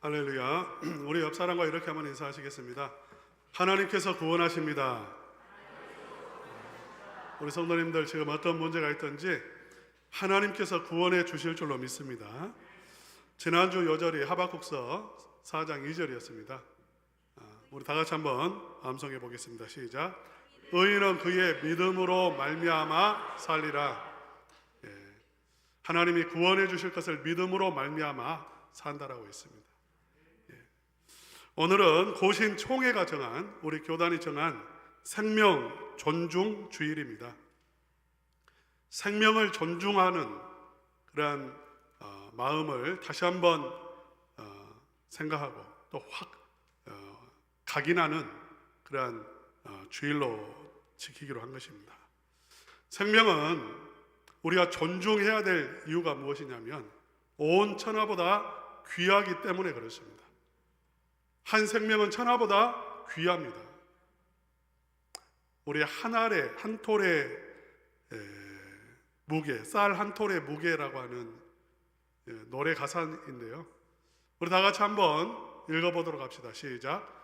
할렐루야. 우리 옆 사람과 이렇게 한번 인사하시겠습니다. 하나님께서 구원하십니다. 우리 성도님들 지금 어떤 문제가 있든지 하나님께서 구원해 주실 줄로 믿습니다. 지난주 요절이 하박국서 4장 2절이었습니다. 우리 다 같이 한번 암송해 보겠습니다. 시작. 의인은 그의 믿음으로 말미암아 살리라. 하나님이 구원해 주실 것을 믿음으로 말미암아 산다라고 했습니다. 오늘은 고신 총회가 정한, 우리 교단이 정한 생명 존중 주일입니다. 생명을 존중하는 그러한 마음을 다시 한번 생각하고 또 확 각인하는 그러한 주일로 지키기로 한 것입니다. 생명은 우리가 존중해야 될 이유가 무엇이냐면 온 천하보다 귀하기 때문에 그렇습니다. 한 생명은 천하보다 귀합니다. 우리 한 알에 한 톨의 무게, 쌀 한 톨의 무게라고 하는 노래 가사인데요. 우리 다 같이 한번 읽어보도록 합시다. 시작.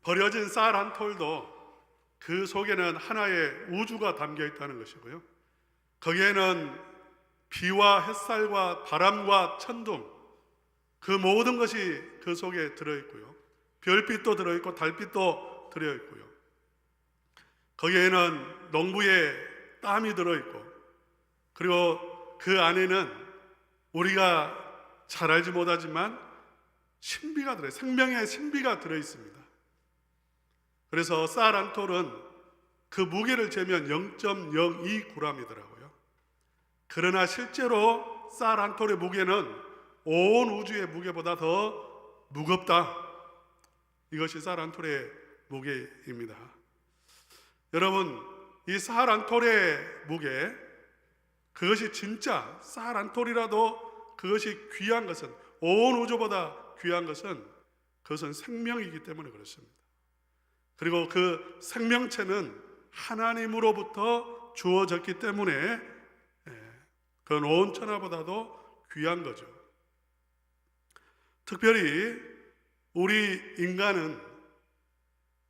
버려진 쌀 한 톨도 그 속에는 하나의 우주가 담겨 있다는 것이고요. 거기에는 비와 햇살과 바람과 천둥, 그 모든 것이 그 속에 들어있고요. 별빛도 들어있고 달빛도 들어있고요. 거기에는 농부의 땀이 들어있고, 그리고 그 안에는 우리가 잘 알지 못하지만 신비가 들어있어요. 생명의 신비가 들어있습니다. 그래서 쌀 한 톨은 그 무게를 재면 0.02g이더라고요. 그러나 실제로 쌀 한 톨의 무게는 온 우주의 무게보다 더 무겁다. 이것이 쌀 한 톨의 무게입니다. 여러분, 이 쌀 한 톨의 무게, 그것이 진짜 쌀 한 톨이라도 그것이 귀한 것은, 온 우주보다 귀한 것은 그것은 생명이기 때문에 그렇습니다. 그리고 그 생명체는 하나님으로부터 주어졌기 때문에 그건 온 천하보다도 귀한 거죠. 특별히 우리 인간은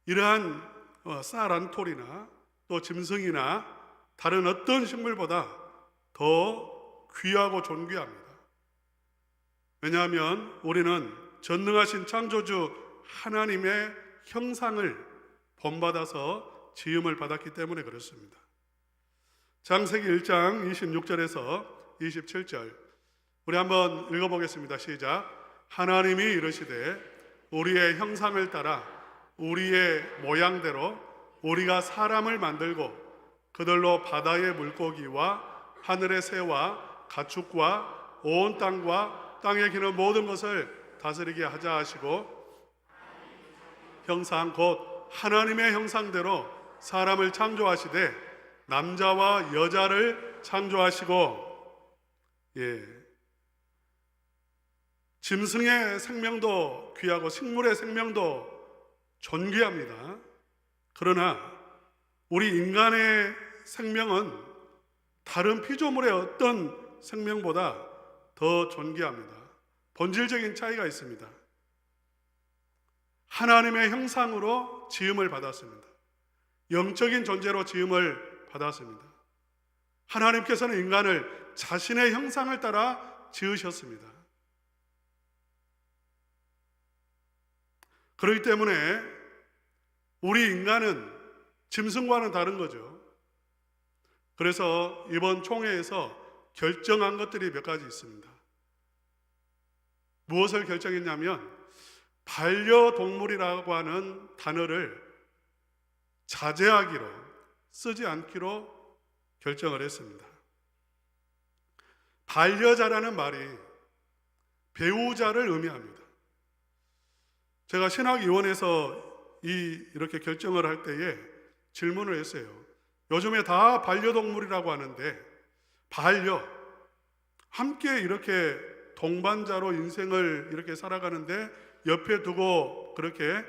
이러한 쌀 한 톨이나 또 짐승이나 다른 어떤 식물보다 더 귀하고 존귀합니다. 왜냐하면 우리는 전능하신 창조주 하나님의 형상을 본받아서 지음을 받았기 때문에 그렇습니다. 창세기 1장 26절에서 27절 우리 한번 읽어보겠습니다. 시작. 하나님이 이르시되 우리의 형상을 따라 우리의 모양대로 우리가 사람을 만들고 그들로 바다의 물고기와 하늘의 새와 가축과 온 땅과 땅에 기는 모든 것을 다스리게 하자 하시고, 형상 곧 하나님의 형상대로 사람을 창조하시되 남자와 여자를 창조하시고, 짐승의 생명도 귀하고 식물의 생명도 존귀합니다. 그러나 우리 인간의 생명은 다른 피조물의 어떤 생명보다 더 존귀합니다. 본질적인 차이가 있습니다. 하나님의 형상으로 지음을 받았습니다. 영적인 존재로 지음을 받았습니다. 하나님께서는 인간을 자신의 형상을 따라 지으셨습니다. 그렇기 때문에 우리 인간은 짐승과는 다른 거죠. 그래서 이번 총회에서 결정한 것들이 몇 가지 있습니다. 무엇을 결정했냐면 반려동물이라고 하는 단어를 자제하기로, 쓰지 않기로 결정을 했습니다. 반려자라는 말이 배우자를 의미합니다. 제가 신학위원회에서 이렇게 결정을 할 때에 질문을 했어요. 요즘에 다 반려동물이라고 하는데 함께 이렇게 동반자로 인생을 이렇게 살아가는데 옆에 두고 그렇게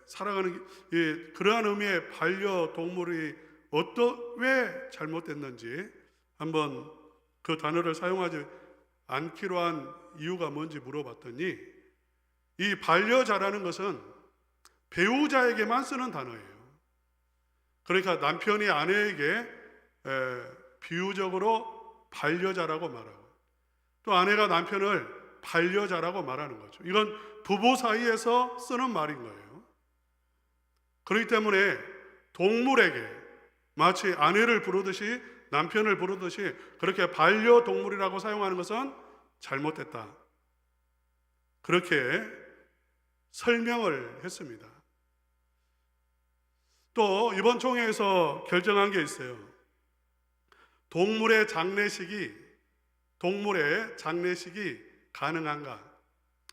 살아가는 그러한 의미의 반려동물이 왜 잘못됐는지 한번 그 단어를 사용하지 않기로 한 이유가 뭔지 물어봤더니, 이 반려자라는 것은 배우자에게만 쓰는 단어예요. 그러니까 남편이 아내에게 비유적으로 반려자라고 말하고, 또 아내가 남편을 반려자라고 말하는 거죠. 이건 부부 사이에서 쓰는 말인 거예요. 그렇기 때문에 동물에게 마치 아내를 부르듯이 남편을 부르듯이 그렇게 반려동물이라고 사용하는 것은 잘못됐다, 그렇게 설명을 했습니다. 또 이번 총회에서 결정한 게 있어요. 동물의 장례식이 가능한가?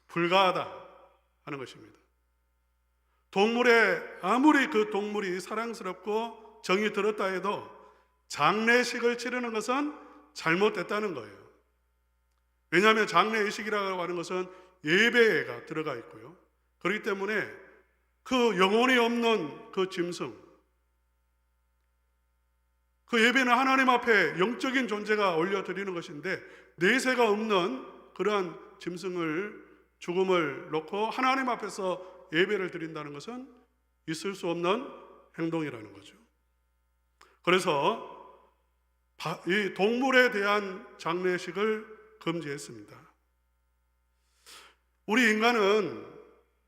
불가하다 하는 것입니다. 아무리 그 동물이 사랑스럽고 정이 들었다 해도 장례식을 치르는 것은 잘못됐다는 거예요. 왜냐하면 장례의식이라고 하는 것은 예배가 들어가 있고요. 그렇기 때문에 그 영혼이 없는 그 짐승, 그 예배는 하나님 앞에 영적인 존재가 올려드리는 것인데, 내세가 없는 그러한 죽음을 놓고 하나님 앞에서 예배를 드린다는 것은 있을 수 없는 행동이라는 거죠. 그래서 이 동물에 대한 장례식을 금지했습니다. 우리 인간은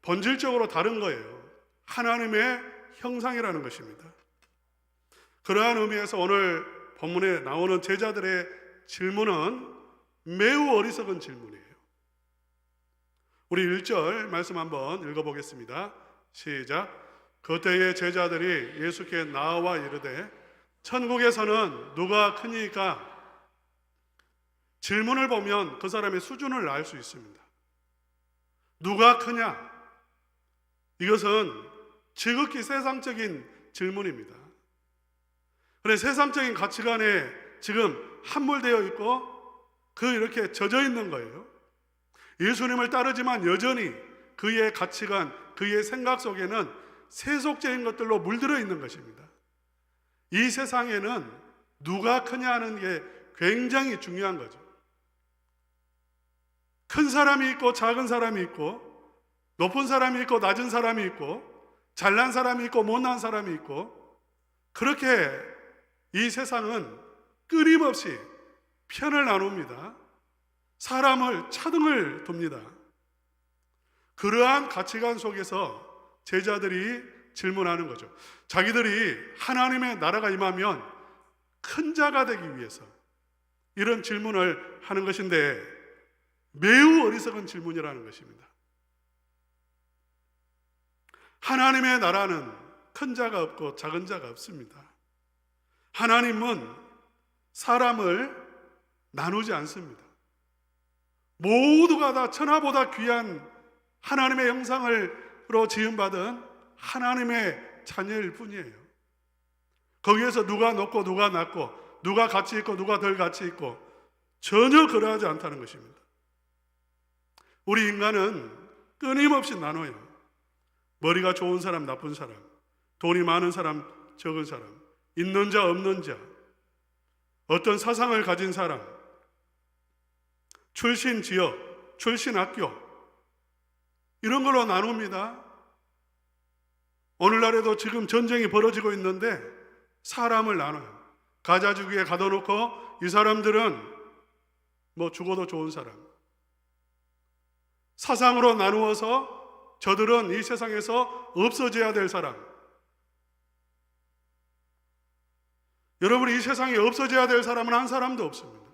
본질적으로 다른 거예요. 하나님의 형상이라는 것입니다. 그러한 의미에서 오늘 본문에 나오는 제자들의 질문은 매우 어리석은 질문이에요. 우리 1절 말씀 한번 읽어보겠습니다. 시작. 그때의 제자들이 예수께 나와 이르되 천국에서는 누가 크니까? 질문을 보면 그 사람의 수준을 알 수 있습니다. 누가 크냐? 이것은 지극히 세상적인 질문입니다. 그래, 세상적인 가치관에 지금 함몰되어 있고 이렇게 젖어 있는 거예요. 예수님을 따르지만 여전히 그의 가치관, 그의 생각 속에는 세속적인 것들로 물들어 있는 것입니다. 이 세상에는 누가 크냐 하는 게 굉장히 중요한 거죠. 큰 사람이 있고 작은 사람이 있고, 높은 사람이 있고 낮은 사람이 있고, 잘난 사람이 있고 못난 사람이 있고, 그렇게 이 세상은 끊임없이 편을 나눕니다. 사람을 차등을 둡니다. 그러한 가치관 속에서 제자들이 질문하는 거죠. 자기들이 하나님의 나라가 임하면 큰 자가 되기 위해서 이런 질문을 하는 것인데, 매우 어리석은 질문이라는 것입니다. 하나님의 나라는 큰 자가 없고 작은 자가 없습니다. 하나님은 사람을 나누지 않습니다. 모두가 다 천하보다 귀한 하나님의 형상으로 지음받은 하나님의 자녀일 뿐이에요. 거기에서 누가 높고 누가 낮고, 누가 가치 있고 누가 덜 가치 있고, 전혀 그러하지 않다는 것입니다. 우리 인간은 끊임없이 나눠요. 머리가 좋은 사람, 나쁜 사람, 돈이 많은 사람, 적은 사람, 있는 자, 없는 자, 어떤 사상을 가진 사람, 출신 지역, 출신 학교, 이런 걸로 나눕니다. 오늘날에도 지금 전쟁이 벌어지고 있는데 사람을 나눠요. 가자주기에 가둬놓고 이 사람들은 죽어도 좋은 사람, 사상으로 나누어서 저들은 이 세상에서 없어져야 될 사람. 여러분, 이 세상에 없어져야 될 사람은 한 사람도 없습니다.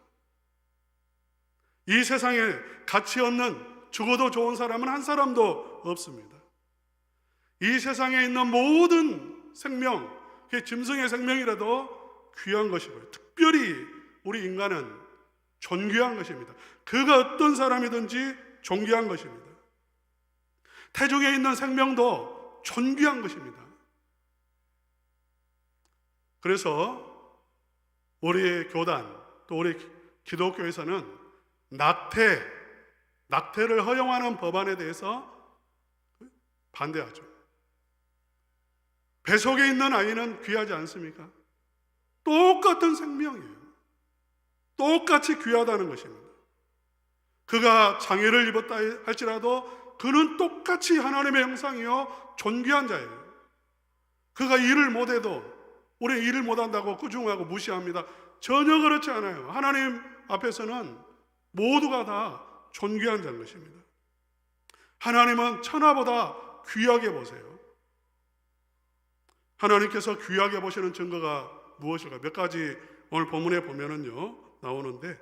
이 세상에 가치 없는, 죽어도 좋은 사람은 한 사람도 없습니다. 이 세상에 있는 모든 생명, 그게 짐승의 생명이라도 귀한 것이고요. 특별히 우리 인간은 존귀한 것입니다. 그가 어떤 사람이든지 존귀한 것입니다. 태중에 있는 생명도 존귀한 것입니다. 그래서 우리 교단 또 우리 기독교에서는 낙태를 허용하는 법안에 대해서 반대하죠. 뱃속에 있는 아이는 귀하지 않습니까? 똑같은 생명이에요. 똑같이 귀하다는 것입니다. 그가 장애를 입었다 할지라도 그는 똑같이 하나님의 형상이요 존귀한 자예요. 그가 일을 못해도 우리 일을 못한다고 꾸중하고 무시합니다. 전혀 그렇지 않아요. 하나님 앞에서는 모두가 다 존귀한 자인 것입니다. 하나님은 천하보다 귀하게 보세요. 하나님께서 귀하게 보시는 증거가 무엇일까? 몇 가지 오늘 본문에 보면은요 나오는데,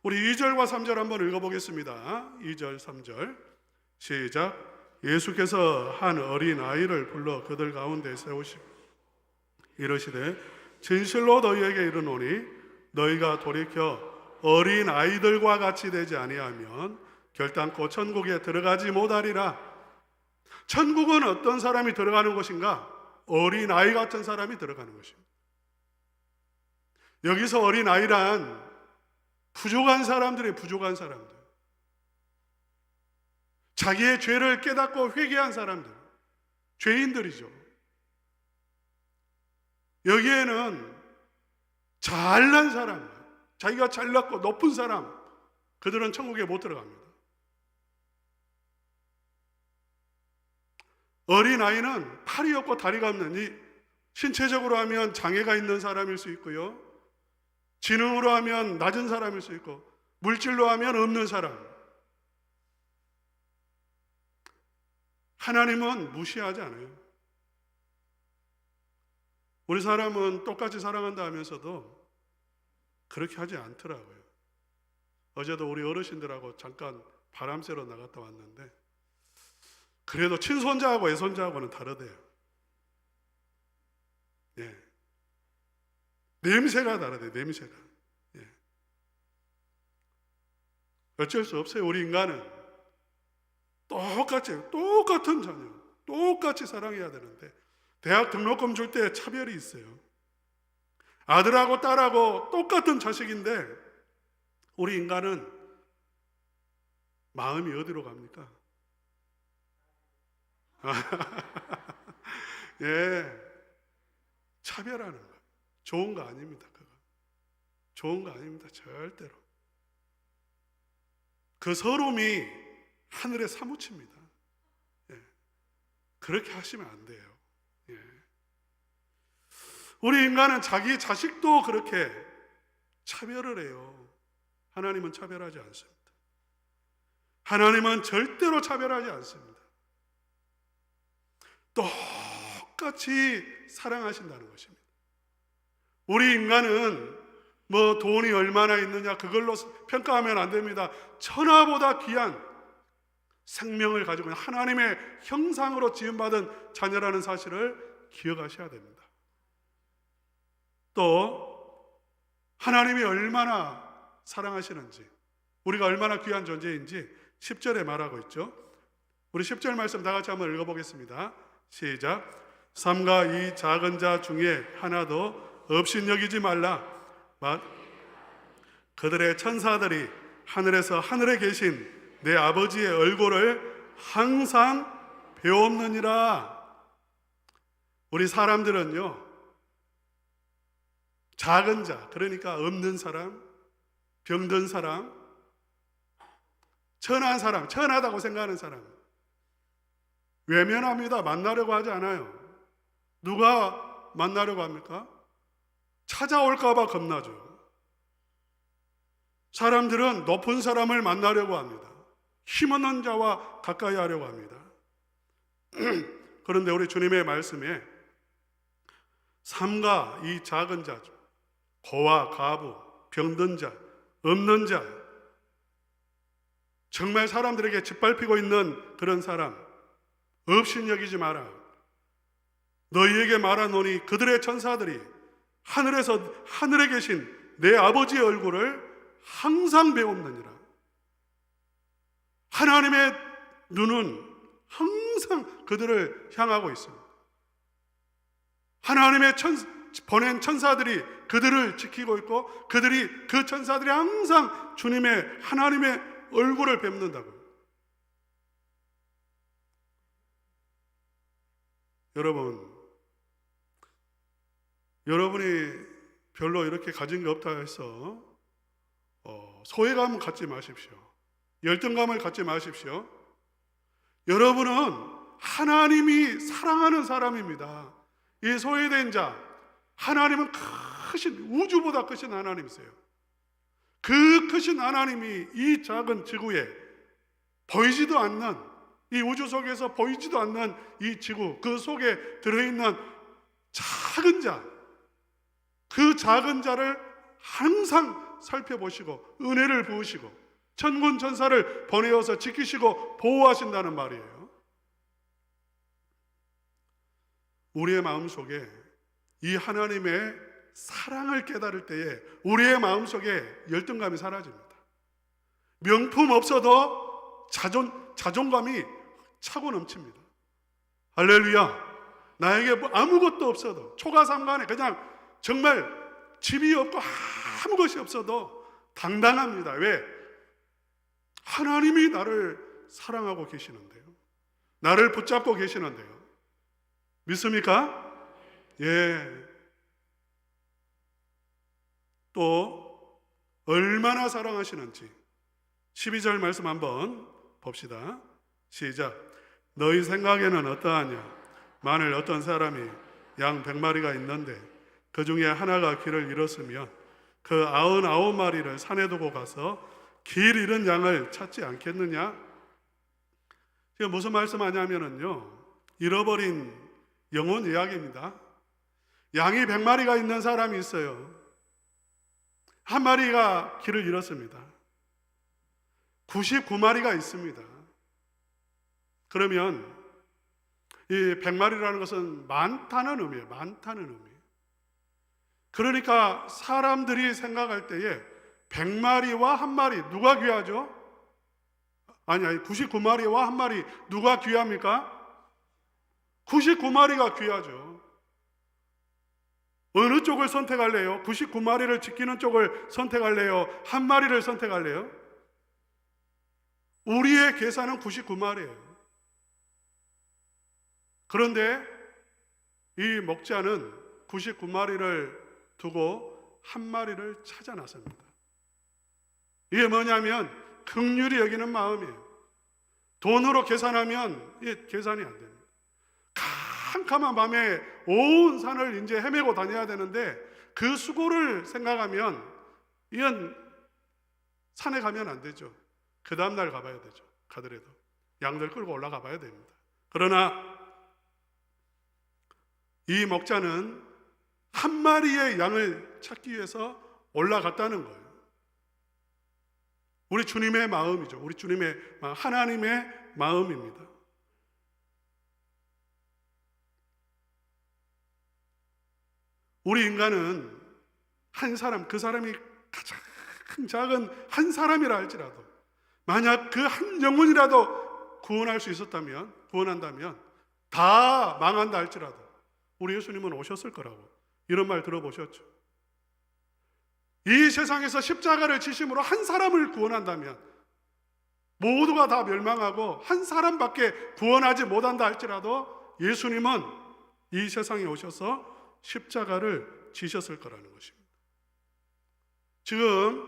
우리 2절과 3절 한번 읽어보겠습니다. 2절 3절 시작. 예수께서 한 어린 아이를 불러 그들 가운데 세우시고 이르시되 진실로 너희에게 이르노니 너희가 돌이켜 어린 아이들과 같이 되지 아니하면 결단코 천국에 들어가지 못하리라. 천국은 어떤 사람이 들어가는 것인가? 어린 아이 같은 사람이 들어가는 것입니다. 여기서 어린 아이란 부족한 사람들의 부족한 사람들, 자기의 죄를 깨닫고 회개한 사람들, 죄인들이죠. 여기에는 잘난 사람, 자기가 잘났고 높은 사람, 그들은 천국에 못 들어갑니다. 어린 아이는 팔이 없고 다리가 없는, 이 신체적으로 하면 장애가 있는 사람일 수 있고요, 지능으로 하면 낮은 사람일 수 있고, 물질로 하면 없는 사람. 하나님은 무시하지 않아요. 우리 사람은 똑같이 사랑한다 하면서도 그렇게 하지 않더라고요. 어제도 우리 어르신들하고 잠깐 바람 쐬러 나갔다 왔는데, 그래도 친손자하고 외손자하고는 다르대요. 예. 냄새가 다르대요. 냄새가. 예. 어쩔 수 없어요. 우리 인간은 똑같은 자녀, 똑같이 사랑해야 되는데, 대학 등록금 줄 때 차별이 있어요. 아들하고 딸하고 똑같은 자식인데 우리 인간은 마음이 어디로 갑니까? 예, 차별하는 거 좋은 거 아닙니다. 그거 좋은 거 아닙니다. 절대로. 그 서름이 하늘에 사무칩니다. 예, 그렇게 하시면 안 돼요. 예. 우리 인간은 자기 자식도 그렇게 차별을 해요. 하나님은 차별하지 않습니다. 하나님은 절대로 차별하지 않습니다. 똑같이 사랑하신다는 것입니다. 우리 인간은 뭐 돈이 얼마나 있느냐 그걸로 평가하면 안 됩니다. 천하보다 귀한 생명을 가지고 있는 하나님의 형상으로 지음받은 자녀라는 사실을 기억하셔야 됩니다. 또 하나님이 얼마나 사랑하시는지, 우리가 얼마나 귀한 존재인지 10절에 말하고 있죠. 우리 10절 말씀 다 같이 한번 읽어보겠습니다. 시작. 삼가 이 작은 자 중에 하나도 업신여기지 말라. 그들의 천사들이 하늘에서 하늘에 계신 내 아버지의 얼굴을 항상 배옵느니라. 우리 사람들은요, 작은 자, 그러니까 없는 사람, 병든 사람, 천한 사람, 천하다고 생각하는 사람 외면합니다. 만나려고 하지 않아요. 누가 만나려고 합니까? 찾아올까 봐 겁나죠. 사람들은 높은 사람을 만나려고 합니다. 힘없는 자와 가까이 하려고 합니다. 그런데 우리 주님의 말씀에 삼가 이 작은 자, 고와 가부, 병든 자, 없는 자, 정말 사람들에게 짓밟히고 있는 그런 사람 업신여기지 마라. 너희에게 말하노니 그들의 천사들이 하늘에서 하늘에 계신 내 아버지의 얼굴을 항상 배옵느니라. 하나님의 눈은 항상 그들을 향하고 있습니다. 하나님의 보낸 천사들이 그들을 지키고 있고 그 천사들이 항상 하나님의 얼굴을 뵙는다고. 여러분이 별로 이렇게 가진 게 없다 해서 소외감을 갖지 마십시오. 열등감을 갖지 마십시오. 여러분은 하나님이 사랑하는 사람입니다. 이 소외된 자, 하나님은 우주보다 크신 하나님이세요. 그 크신 하나님이 이 작은 지구에 보이지도 않는, 이 우주 속에서 보이지도 않는 이 지구, 그 속에 들어있는 작은 자, 그 작은 자를 항상 살펴보시고 은혜를 부으시고 천군 천사를 보내어서 지키시고 보호하신다는 말이에요. 우리의 마음속에 이 하나님의 사랑을 깨달을 때에 우리의 마음속에 열등감이 사라집니다. 명품 없어도 자존감이 차고 넘칩니다. 할렐루야. 나에게 아무것도 없어도 초가삼간에 그냥 정말 집이 없고 아무 것이 없어도 당당합니다. 왜? 하나님이 나를 사랑하고 계시는데요. 나를 붙잡고 계시는데요. 믿습니까? 예. 또 얼마나 사랑하시는지 12절 말씀 한번 봅시다. 시작. 너희 생각에는 어떠하냐? 만일 어떤 사람이 양 100마리가 있는데 그 중에 하나가 길을 잃었으면 그 99마리를 산에 두고 가서 길 잃은 양을 찾지 않겠느냐? 지금 무슨 말씀하냐면요, 잃어버린 영혼 이야기입니다. 양이 100마리가 있는 사람이 있어요. 한 마리가 길을 잃었습니다. 99마리가 있습니다. 그러면 이 100마리라는 것은 많다는 의미예요. 많다는 의미. 그러니까 사람들이 생각할 때에 100마리와 한 마리 누가 귀하죠? 아니 99마리와 한 마리 누가 귀합니까? 99마리가 귀하죠. 어느 쪽을 선택할래요? 99마리를 지키는 쪽을 선택할래요? 한 마리를 선택할래요? 우리의 계산은 99마리예요. 그런데 이 목자는 99마리를 두고 한 마리를 찾아 나섭니다. 이게 뭐냐면 긍휼히 여기는 마음이에요. 돈으로 계산하면 이게 계산이 안 됩니다. 캄캄한 밤에 온 산을 이제 헤매고 다녀야 되는데 그 수고를 생각하면 이건 산에 가면 안 되죠. 그 다음날 가봐야 되죠. 가더라도 양들 끌고 올라가 봐야 됩니다. 그러나 이 목자는 한 마리의 양을 찾기 위해서 올라갔다는 거예요. 우리 주님의 마음이죠. 우리 주님의 하나님의 마음입니다. 우리 인간은 한 사람, 그 사람이 가장 작은 한 사람이라 할지라도 만약 그 한 영혼이라도 구원한다면 다 망한다 할지라도 우리 예수님은 오셨을 거라고 이런 말 들어보셨죠? 이 세상에서 십자가를 지심으로 한 사람을 구원한다면 모두가 다 멸망하고 한 사람밖에 구원하지 못한다 할지라도 예수님은 이 세상에 오셔서 십자가를 지셨을 거라는 것입니다. 지금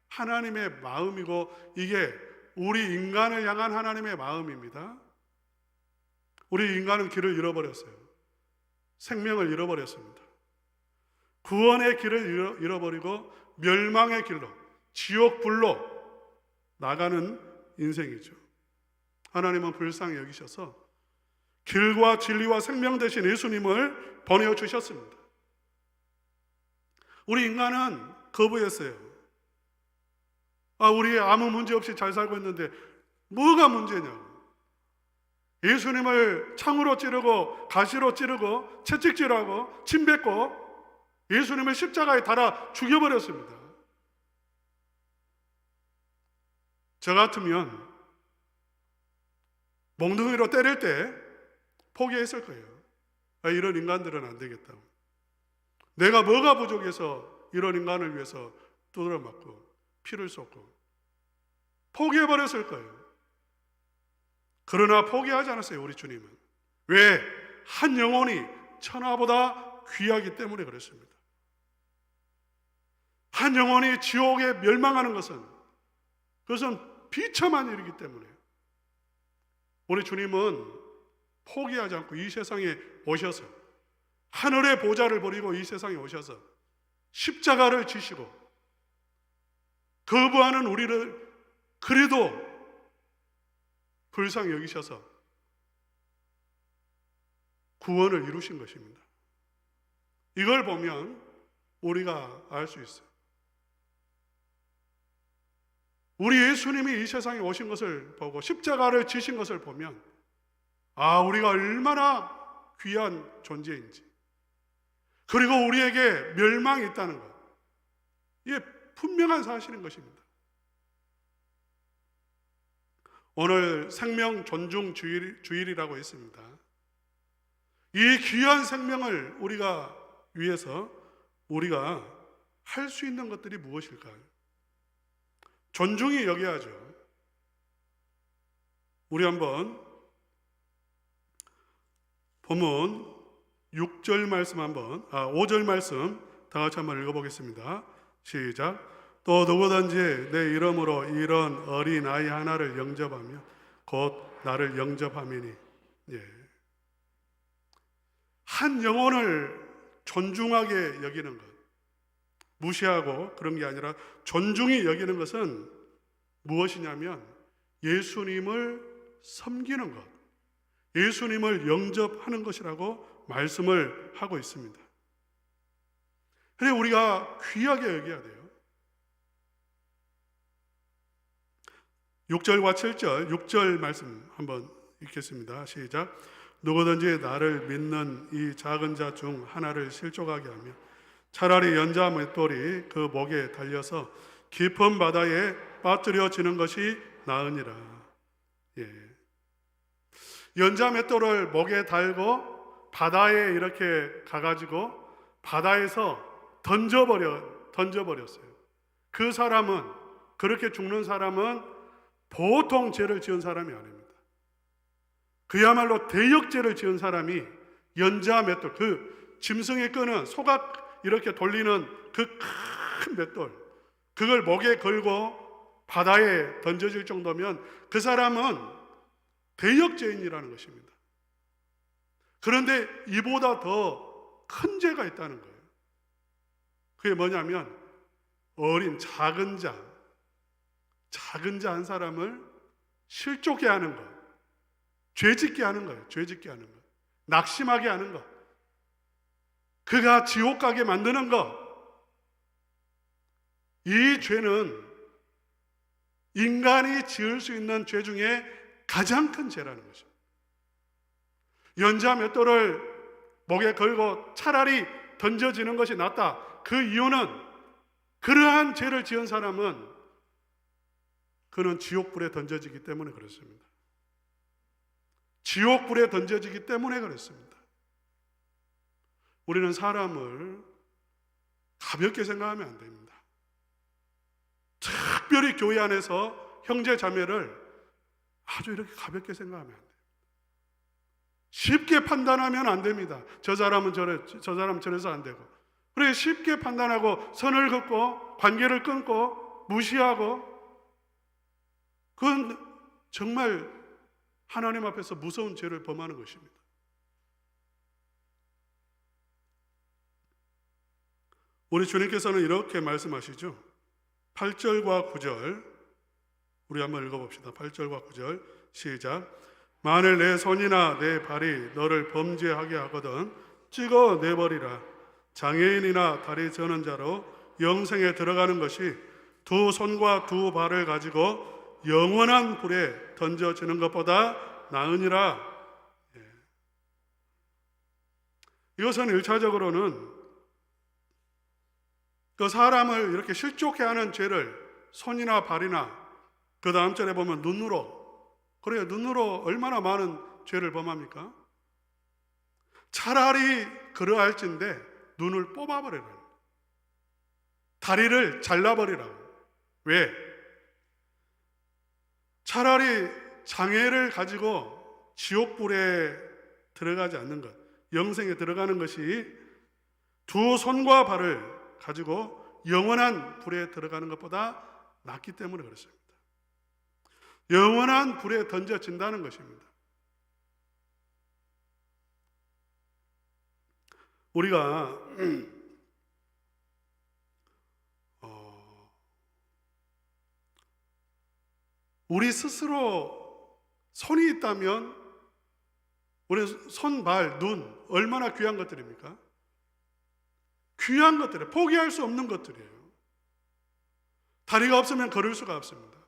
하나님의 마음이고 이게 우리 인간을 향한 하나님의 마음입니다. 우리 인간은 길을 잃어버렸어요. 생명을 잃어버렸습니다. 구원의 길을 잃어버리고 멸망의 길로, 지옥 불로 나가는 인생이죠. 하나님은 불쌍히 여기셔서 길과 진리와 생명 되신 예수님을 보내어 주셨습니다. 우리 인간은 거부했어요. 우리 아무 문제 없이 잘 살고 있는데 뭐가 문제냐고. 예수님을 창으로 찌르고 가시로 찌르고 채찍질하고 침 뱉고 예수님을 십자가에 달아 죽여버렸습니다. 저 같으면 몽둥이로 때릴 때 포기했을 거예요. 이런 인간들은 안 되겠다고. 내가 뭐가 부족해서 이런 인간을 위해서 두드려 맞고 피를 쏟고 포기해버렸을 거예요. 그러나 포기하지 않았어요, 우리 주님은. 왜? 한 영혼이 천하보다 귀하기 때문에 그렇습니다. 한 영혼이 지옥에 멸망하는 것은 그것은 비참한 일이기 때문에 우리 주님은 포기하지 않고 이 세상에 오셔서 하늘의 보좌를 버리고 이 세상에 오셔서 십자가를 지시고 거부하는 우리를 그래도 불쌍히 여기셔서 구원을 이루신 것입니다. 이걸 보면 우리가 알 수 있어요. 우리 예수님이 이 세상에 오신 것을 보고 십자가를 지신 것을 보면 우리가 얼마나 귀한 존재인지, 그리고 우리에게 멸망이 있다는 것, 이게 분명한 사실인 것입니다. 오늘 생명 존중 주일이라고 했습니다. 이 귀한 생명을 우리가 위해서 우리가 할 수 있는 것들이 무엇일까요? 존중히 여겨야죠. 우리 한번 본문 6절 말씀 5절 말씀 다 같이 한번 읽어보겠습니다. 시작. 또 누구든지 내 이름으로 이런 어린 아이 하나를 영접하며 곧 나를 영접함이니. 한 영혼을 존중하게 여기는 것, 무시하고 그런 게 아니라 존중히 여기는 것은 무엇이냐면 예수님을 섬기는 것, 예수님을 영접하는 것이라고 말씀을 하고 있습니다. 그래서 우리가 귀하게 여겨야 돼요. 6절과 7절, 6절 말씀 한번 읽겠습니다. 시작. 누구든지 나를 믿는 이 작은 자 중 하나를 실족하게 하며 차라리 연자 맷돌이 그 목에 달려서 깊은 바다에 빠뜨려지는 것이 나으니라. 연자 맷돌을 목에 달고 바다에 이렇게 가가지고 바다에서 던져버렸어요. 그 사람은, 그렇게 죽는 사람은 보통 죄를 지은 사람이 아닙니다. 그야말로 대역죄를 지은 사람이 연자 맷돌, 그 짐승이 끄는 소각 이렇게 돌리는 그 큰 맷돌, 그걸 목에 걸고 바다에 던져질 정도면 그 사람은 대역죄인이라는 것입니다. 그런데 이보다 더 큰 죄가 있다는 거예요. 그게 뭐냐면 어린 작은 자 한 사람을 실족해 하는 것, 죄짓게 하는 거예요. 죄짓게 하는 것, 낙심하게 하는 것, 그가 지옥 가게 만드는 것. 이 죄는 인간이 지을 수 있는 죄 중에 가장 큰 죄라는 것입니다. 연자 맷돌을 목에 걸고 차라리 던져지는 것이 낫다. 그 이유는 그러한 죄를 지은 사람은 그는 지옥불에 던져지기 때문에 그렇습니다. 지옥불에 던져지기 때문에 그렇습니다. 우리는 사람을 가볍게 생각하면 안 됩니다. 특별히 교회 안에서 형제 자매를 아주 이렇게 가볍게 생각하면 안 돼요. 쉽게 판단하면 안 됩니다. 저 사람은 저 사람은 저래서 안 되고. 그래, 쉽게 판단하고 선을 긋고 관계를 끊고 무시하고, 그건 정말 하나님 앞에서 무서운 죄를 범하는 것입니다. 우리 주님께서는 이렇게 말씀하시죠. 8절과 9절 우리 한번 읽어봅시다. 8절과 9절 시작. 만일 내 손이나 내 발이 너를 범죄하게 하거든 찍어내버리라. 장애인이나 다리 저는 자로 영생에 들어가는 것이 두 손과 두 발을 가지고 영원한 불에 던져지는 것보다 나으니라. 이것은 1차적으로는 그 사람을 이렇게 실족해 하는 죄를 손이나 발이나 그 다음 절에 보면 눈으로 그래요. 눈으로 얼마나 많은 죄를 범합니까? 차라리 그러할진데 눈을 뽑아버리라고, 다리를 잘라버리라고. 왜? 차라리 장애를 가지고 지옥불에 들어가지 않는 것, 영생에 들어가는 것이 두 손과 발을 가지고 영원한 불에 들어가는 것보다 낫기 때문에 그렇습니다. 영원한 불에 던져진다는 것입니다. 우리가 우리 스스로 손이 있다면 우리 손, 발, 눈 얼마나 귀한 것들입니까? 귀한 것들이에요. 포기할 수 없는 것들이에요. 다리가 없으면 걸을 수가 없습니다.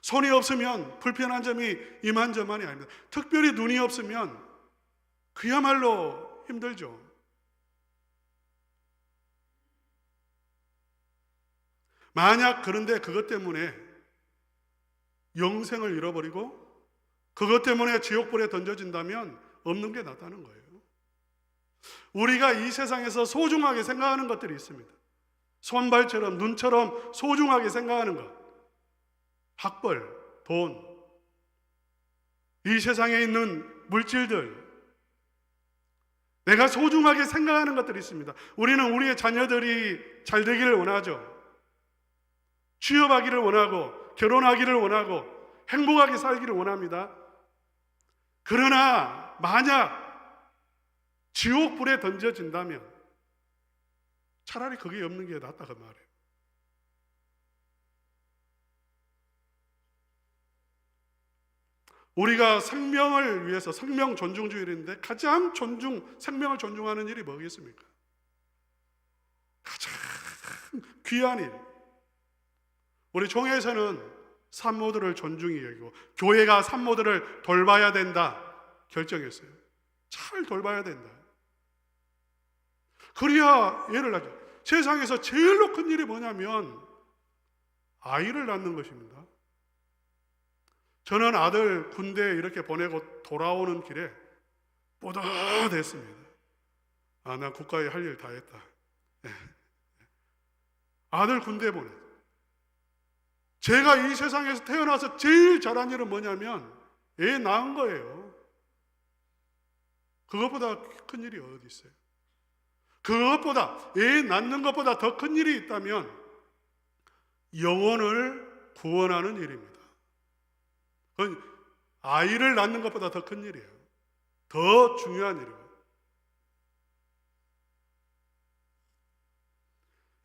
손이 없으면 불편한 점이 이만저만이 아닙니다. 특별히 눈이 없으면 그야말로 힘들죠. 만약 그런데 그것 때문에 영생을 잃어버리고 그것 때문에 지옥불에 던져진다면 없는 게 낫다는 거예요. 우리가 이 세상에서 소중하게 생각하는 것들이 있습니다. 손발처럼 눈처럼 소중하게 생각하는 것, 학벌, 돈, 이 세상에 있는 물질들, 내가 소중하게 생각하는 것들이 있습니다. 우리는 우리의 자녀들이 잘 되기를 원하죠. 취업하기를 원하고 결혼하기를 원하고 행복하게 살기를 원합니다. 그러나 만약 지옥불에 던져진다면 차라리 그게 없는 게 낫다 그 말이에요. 우리가 생명을 위해서 생명 존중주의인데 가장 생명을 존중하는 일이 뭐겠습니까? 가장 귀한 일. 우리 종회에서는 산모들을 존중히 여기고 교회가 산모들을 돌봐야 된다 결정했어요. 잘 돌봐야 된다. 그래야 예를 나죠. 세상에서 제일로 큰 일이 뭐냐면 아이를 낳는 것입니다. 저는 아들 군대에 이렇게 보내고 돌아오는 길에 뿌듯했습니다. 나 국가에 할 일 다 했다. 아들 군대에 보내. 제가 이 세상에서 태어나서 제일 잘한 일은 뭐냐면 애 낳은 거예요. 그것보다 큰 일이 어디 있어요? 그것보다, 애 낳는 것보다 더 큰 일이 있다면 영혼을 구원하는 일입니다. 그건 아이를 낳는 것보다 더 큰 일이에요. 더 중요한 일이에요.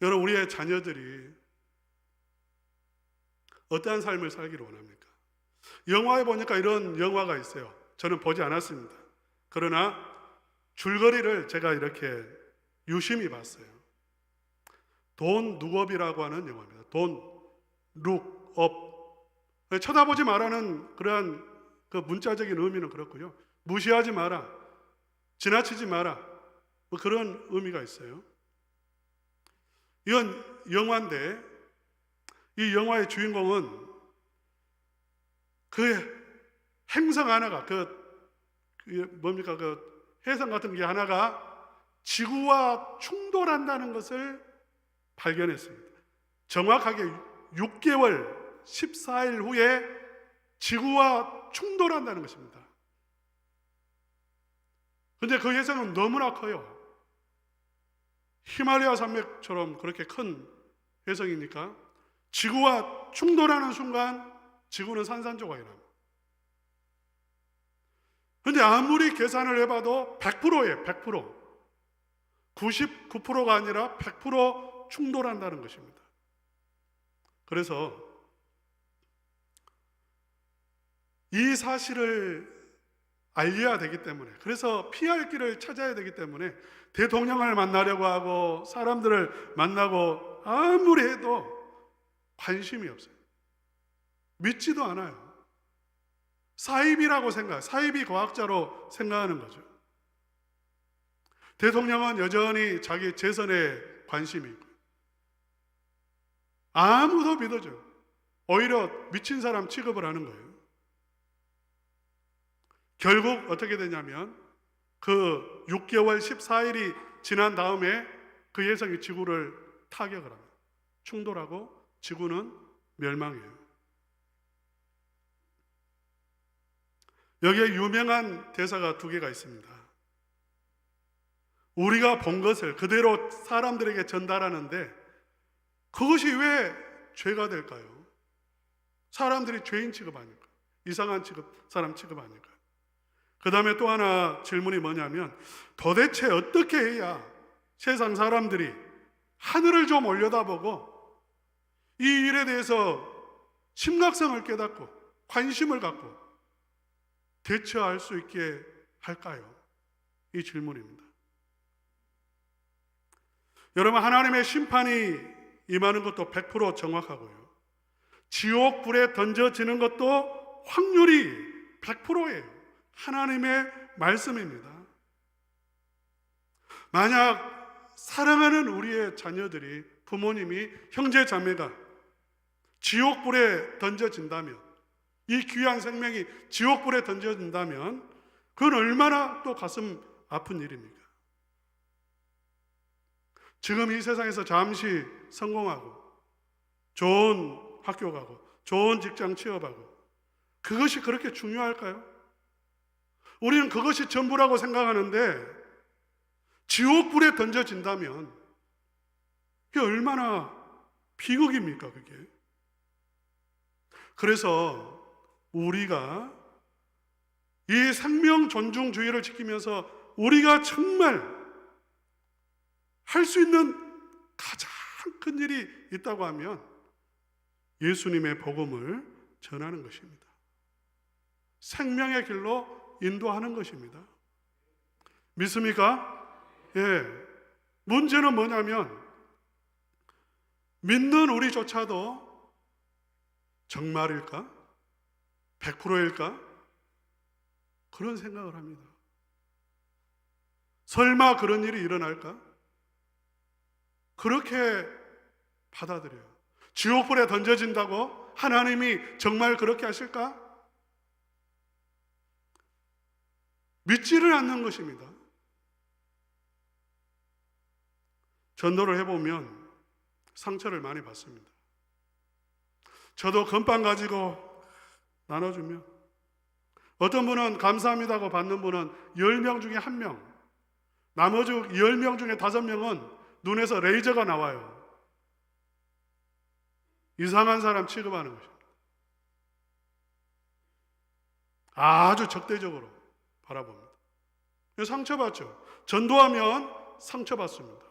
여러분, 우리의 자녀들이 어떠한 삶을 살기를 원합니까? 영화에 보니까 이런 영화가 있어요. 저는 보지 않았습니다. 그러나 줄거리를 제가 이렇게 유심히 봤어요. 돈 룩업이라고 하는 영화입니다. 돈 룩업. 쳐다보지 말라는 그러한 그 문자적인 의미는 그렇고요. 무시하지 마라, 지나치지 마라, 뭐 그런 의미가 있어요. 이건 영화인데 이 영화의 주인공은 그 행성 하나가 뭡니까 그 해성 같은 게 하나가 지구와 충돌한다는 것을 발견했습니다. 정확하게 6개월 14일 후에 지구와 충돌한다는 것입니다. 그런데 그 해성은 너무나 커요. 히말라야 산맥처럼 그렇게 큰 해성이니까 지구와 충돌하는 순간 지구는 산산조각이 납니다. 그런데 아무리 계산을 해봐도 100%예요. 100%. 99%가 아니라 100% 충돌한다는 것입니다. 그래서 이 사실을 알려야 되기 때문에, 그래서 피할 길을 찾아야 되기 때문에 대통령을 만나려고 하고 사람들을 만나고 아무리 해도 관심이 없어요. 믿지도 않아요. 사이비라고 사이비 과학자로 생각하는 거죠. 대통령은 여전히 자기 재선에 관심이 있고 아무도 믿어줘요. 오히려 미친 사람 취급을 하는 거예요. 결국 어떻게 되냐면 그 6개월 14일이 지난 다음에 그 예성이 지구를 타격을 합니다. 충돌하고 지구는 멸망해요. 여기에 유명한 대사가 두 개가 있습니다. 우리가 본 것을 그대로 사람들에게 전달하는데 그것이 왜 죄가 될까요? 사람들이 죄인 취급 아닐까? 이상한 사람 취급 아닐까? 그 다음에 또 하나 질문이 뭐냐면 도대체 어떻게 해야 세상 사람들이 하늘을 좀 올려다보고 이 일에 대해서 심각성을 깨닫고 관심을 갖고 대처할 수 있게 할까요? 이 질문입니다. 여러분, 하나님의 심판이 임하는 것도 100% 정확하고요. 지옥 불에 던져지는 것도 확률이 100%예요. 하나님의 말씀입니다. 만약 사랑하는 우리의 자녀들이, 부모님이, 형제 자매가 지옥 불에 던져진다면, 이 귀한 생명이 지옥 불에 던져진다면 그건 얼마나 또 가슴 아픈 일입니까? 지금 이 세상에서 잠시 성공하고 좋은 학교 가고 좋은 직장 취업하고 그것이 그렇게 중요할까요? 우리는 그것이 전부라고 생각하는데 지옥불에 던져진다면 그게 얼마나 비극입니까, 그게? 그래서 우리가 이 생명 존중주의를 지키면서 우리가 정말 할 수 있는 가장 큰 일이 있다고 하면 예수님의 복음을 전하는 것입니다. 생명의 길로 인도하는 것입니다. 믿습니까? 예. 문제는 뭐냐면 믿는 우리조차도 정말일까? 100%일까? 그런 생각을 합니다. 설마 그런 일이 일어날까? 그렇게 받아들여요. 지옥불에 던져진다고 하나님이 정말 그렇게 하실까? 믿지를 않는 것입니다. 전도를 해보면 상처를 많이 받습니다. 저도 금방 가지고 나눠주면 어떤 분은 감사합니다고 받는 분은 10명 중에 1명, 나머지 10명 중에 5명은 눈에서 레이저가 나와요. 이상한 사람 취급하는 것입니다. 아주 적대적으로 바라봅니다. 상처받죠. 전도하면 상처받습니다.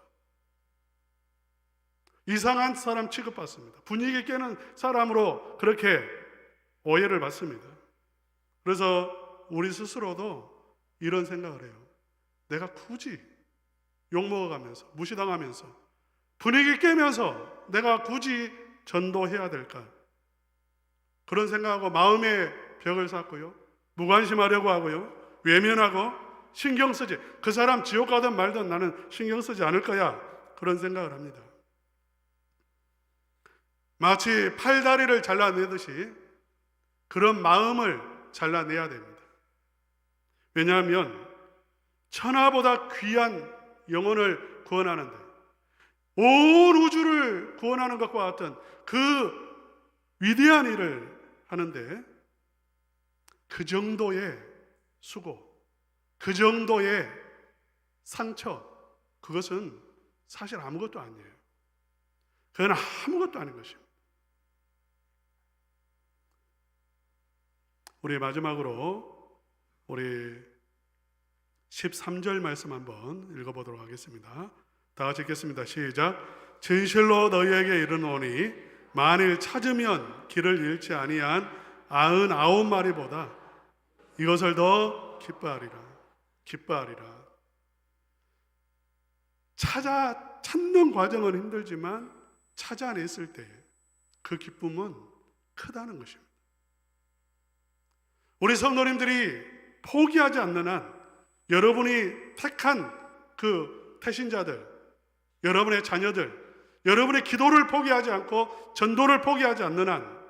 이상한 사람 취급받습니다. 분위기 깨는 사람으로 그렇게 오해를 받습니다. 그래서 우리 스스로도 이런 생각을 해요. 내가 굳이 욕먹어가면서 무시당하면서 분위기 깨면서 내가 굳이 전도해야 될까? 그런 생각하고 마음의 벽을 쌓고요, 무관심하려고 하고요, 외면하고 신경 쓰지, 그 사람 지옥 가든 말든 나는 신경 쓰지 않을 거야, 그런 생각을 합니다. 마치 팔다리를 잘라내듯이 그런 마음을 잘라내야 됩니다. 왜냐하면 천하보다 귀한 영혼을 구원하는데, 온 우주를 구원하는 것과 같은 그 위대한 일을 하는데 그 정도의 수고, 그 정도의 상처, 그것은 사실 아무것도 아니에요. 그건 아무것도 아닌 것입니다. 우리 마지막으로 우리 13절 말씀 한번 읽어보도록 하겠습니다. 다 같이 읽겠습니다. 시작. 진실로 너희에게 이르노니 만일 찾으면 길을 잃지 아니한 99마리보다 이것을 더 기뻐하리라. 찾는 과정은 힘들지만 찾아냈을 때 그 기쁨은 크다는 것입니다. 우리 성도님들이 포기하지 않는 한, 여러분이 택한 그 태신자들, 여러분의 자녀들, 여러분의 기도를 포기하지 않고 전도를 포기하지 않는 한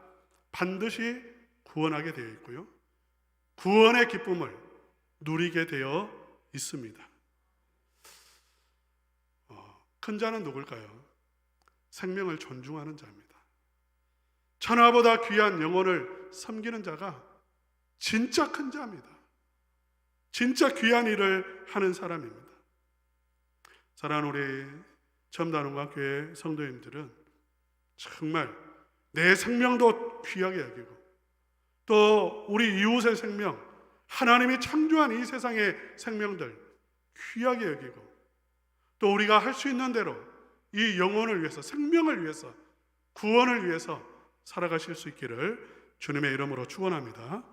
반드시 구원하게 되어 있고요, 구원의 기쁨을 누리게 되어 있습니다. 큰 자는 누굴까요? 생명을 존중하는 자입니다. 천하보다 귀한 영혼을 섬기는 자가 진짜 큰 자입니다. 진짜 귀한 일을 하는 사람입니다. 사랑하는 우리 첨단원과교회 성도님들은 정말 내 생명도 귀하게 여기고 또 우리 이웃의 생명, 하나님이 창조한 이 세상의 생명들 귀하게 여기고 또 우리가 할 수 있는 대로 이 영혼을 위해서, 생명을 위해서, 구원을 위해서 살아가실 수 있기를 주님의 이름으로 축원합니다.